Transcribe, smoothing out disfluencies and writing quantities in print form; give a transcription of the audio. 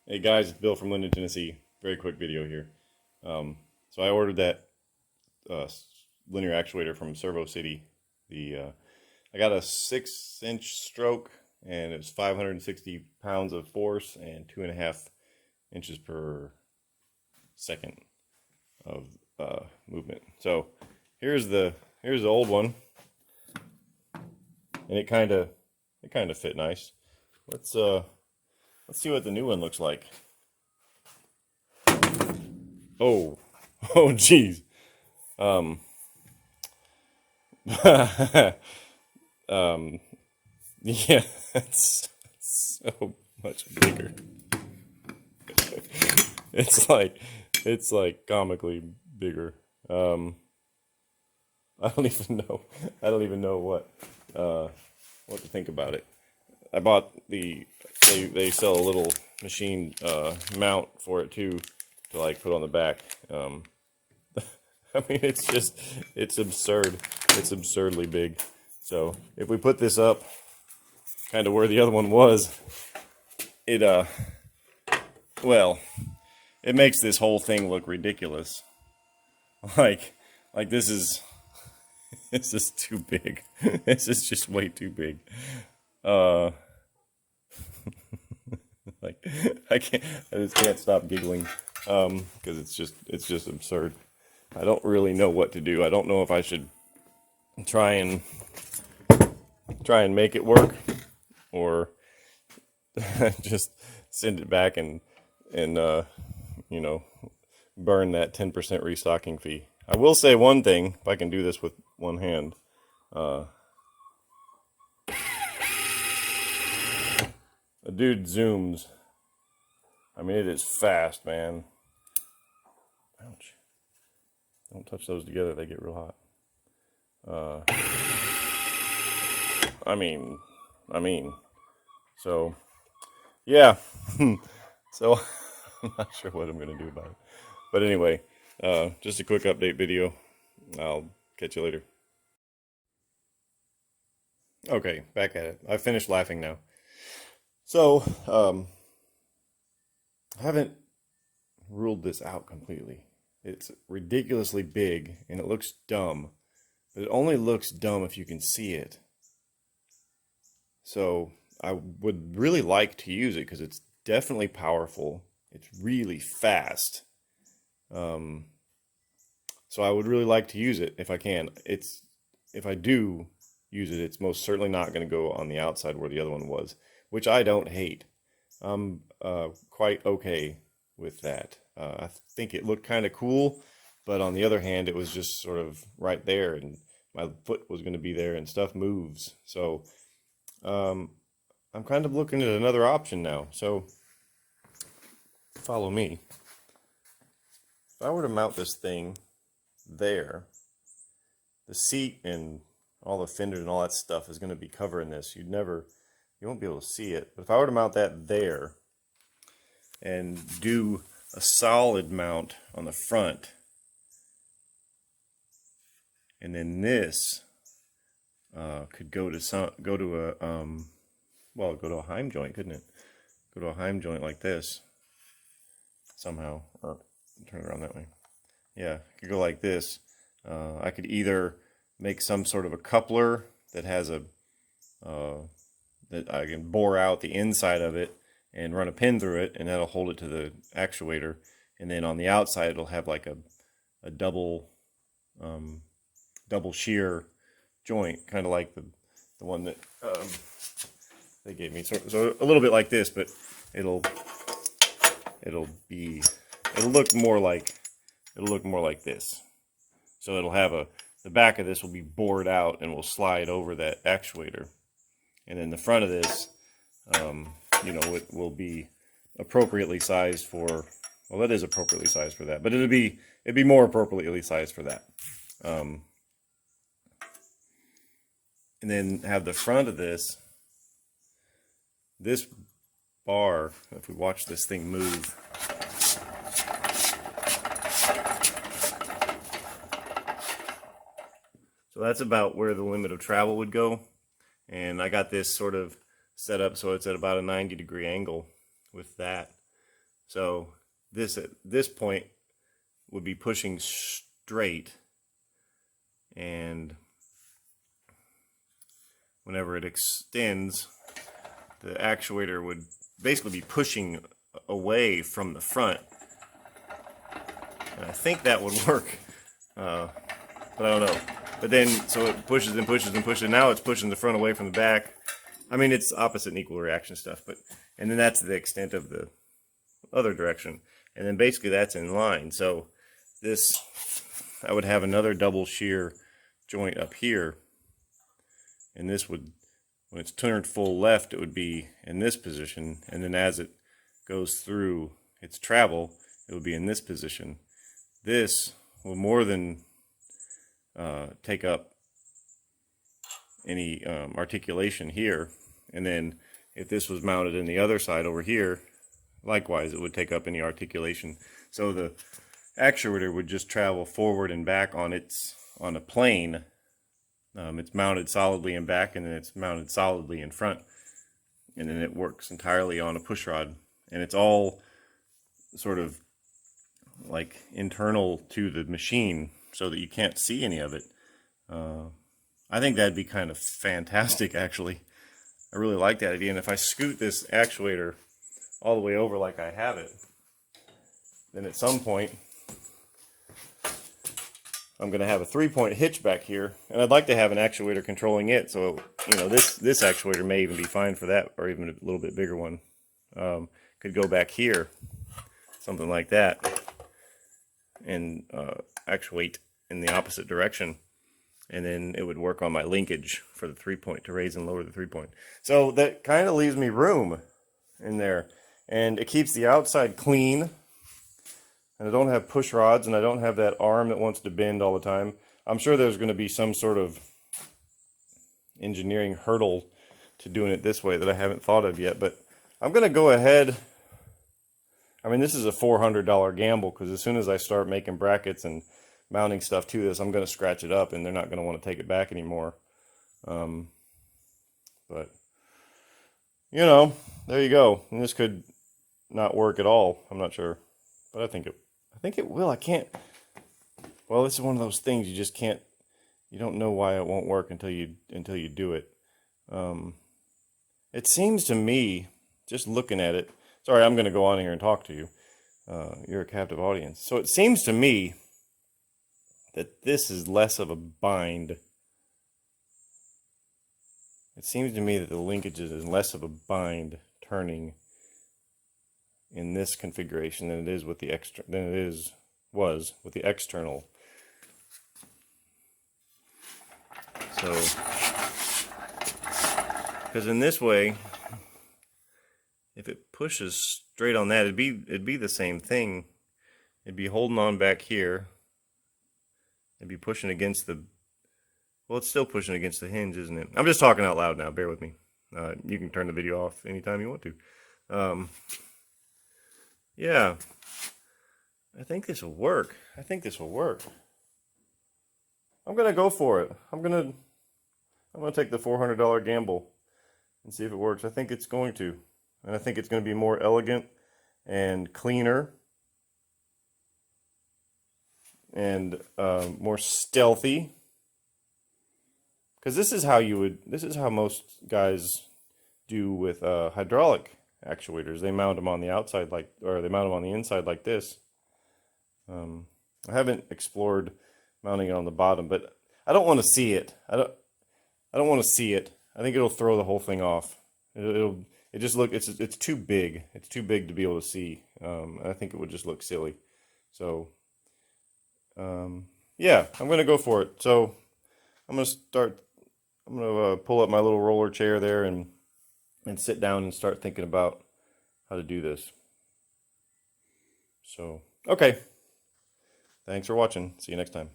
Hey guys, it's Bill from Linden, Tennessee. Very quick video here. So I ordered that uh, linear actuator from Servo City. I got a 6-inch stroke, and it's 560 pounds of force and 2.5 inches per second of movement. So here's the old one, and it kind of fit nice. Let's see what the new one looks like. Oh, oh, geez. Um, yeah, it's so much bigger. It's like comically bigger. I don't even know. I don't even know what to think about it. I bought they sell a little machine mount for it too, to like put on the back. I mean, it's absurd. It's absurdly big. So if we put this up kind of where the other one was, well, it makes this whole thing look ridiculous. Like this is too big. This is just way too big. Like I just can't stop giggling because it's just absurd. I don't really know what to do. I don't know if I should try and make it work, or just send it back and you know, burn that 10% restocking fee. I will say one thing: if I can do this with one hand, the dude zooms. I mean, it is fast, man. Ouch. Don't touch those together, they get real hot. I mean, so, yeah. So, I'm not sure what I'm going to do about it. But anyway, just a quick update video. I'll catch you later. Okay, back at it. I finished laughing now. So, I haven't ruled this out completely. It's ridiculously big, and it looks dumb. But it only looks dumb if you can see it. So I would really like to use it because it's definitely powerful. It's really fast. So I would really like to use it if I can. If I do use it, it's most certainly not going to go on the outside where the other one was, which I don't hate. I'm quite okay with that. I think it looked kind of cool, but on the other hand, it was just sort of right there, and my foot was going to be there, and stuff moves. So I'm kind of looking at another option now. So follow me. If I were to mount this thing there, the seat and all the fenders and all that stuff is going to be covering this. You won't be able to see it. But if I were to mount that there and do a solid mount on the front, and then this could go to a heim joint, couldn't it? Go to a heim joint like this somehow, or turn it around that way. Yeah, it could go like this. I could either make some sort of a coupler that has that I can bore out the inside of it and run a pin through it, and that'll hold it to the actuator. And then on the outside, it'll have like a double shear joint, kind of like the one that they gave me. So a little bit like this, but it'll look more like this. So it'll have the back of this will be bored out and will slide over that actuator, and then the front of this, it will be appropriately sized for. Well, that is appropriately sized for that, but it'd be more appropriately sized for that. And then have the front of this bar. If we watch this thing move, so that's about where the limit of travel would go. And I got this sort of set up so it's at about a 90-degree angle with that. So this at this point would be pushing straight, and whenever it extends, the actuator would basically be pushing away from the front. And I think that would work, but I don't know. But then, so it pushes and pushes and pushes. Now it's pushing the front away from the back. I mean, it's opposite and equal reaction stuff, and then that's the extent of the other direction. And then basically that's in line. So this, I would have another double shear joint up here. And this would, when it's turned full left, it would be in this position. And then as it goes through its travel, it would be in this position. This will more than take up any articulation here. And then if this was mounted in the other side over here, likewise, it would take up any articulation. So the actuator would just travel forward and back on a plane. It's mounted solidly in back, and then it's mounted solidly in front. And then it works entirely on a push rod. And it's all sort of like internal to the machine so that you can't see any of it. I think that'd be kind of fantastic, actually. I really like that idea. And if I scoot this actuator all the way over like I have it, then at some point I'm going to have a 3-point hitch back here, and I'd like to have an actuator controlling it. So, you know, this actuator may even be fine for that, or even a little bit bigger one. Could go back here, something like that, and actuate in the opposite direction. And then it would work on my linkage for the 3-point to raise and lower the 3-point. So that kind of leaves me room in there. And it keeps the outside clean. And I don't have push rods, and I don't have that arm that wants to bend all the time. I'm sure there's going to be some sort of engineering hurdle to doing it this way that I haven't thought of yet. But I'm going to go ahead. I mean, this is a $400 gamble, because as soon as I start making brackets and mounting stuff to this, I'm going to scratch it up, and they're not going to want to take it back anymore. But, you know, there you go. And this could not work at all. I'm not sure. But I think it will. I can't. Well, this is one of those things you just can't. You don't know why it won't work until you do it. It seems to me, just looking at it. Sorry, I'm going to go on here and talk to you. You're a captive audience. So it seems to me that this is less of a bind. It seems to me that the linkages is less of a bind turning in this configuration than it is with the was with the external. So, because in this way, if it pushes straight on that, it'd be the same thing. It'd be holding on back here. It'd be pushing against the. Well, it's still pushing against the hinge, isn't it? I'm just talking out loud now. Bear with me. You can turn the video off anytime you want to. Yeah, I think this will work. I'm gonna go for it. I'm gonna take the $400 gamble and see if it works. I think it's going to, and I think it's going to be more elegant and cleaner and more stealthy. Because this is how most guys do with hydraulic actuators. They mount them on the outside or they mount them on the inside like this. I haven't explored mounting it on the bottom, but I don't want to see it. I don't want to see it. I think it'll throw the whole thing off. It's too big. It's too big to be able to see. I think it would just look silly. So, yeah, I'm going to go for it. So I'm going to pull up my little roller chair there and sit down and start thinking about how to do this. So, okay. Thanks for watching. See you next time.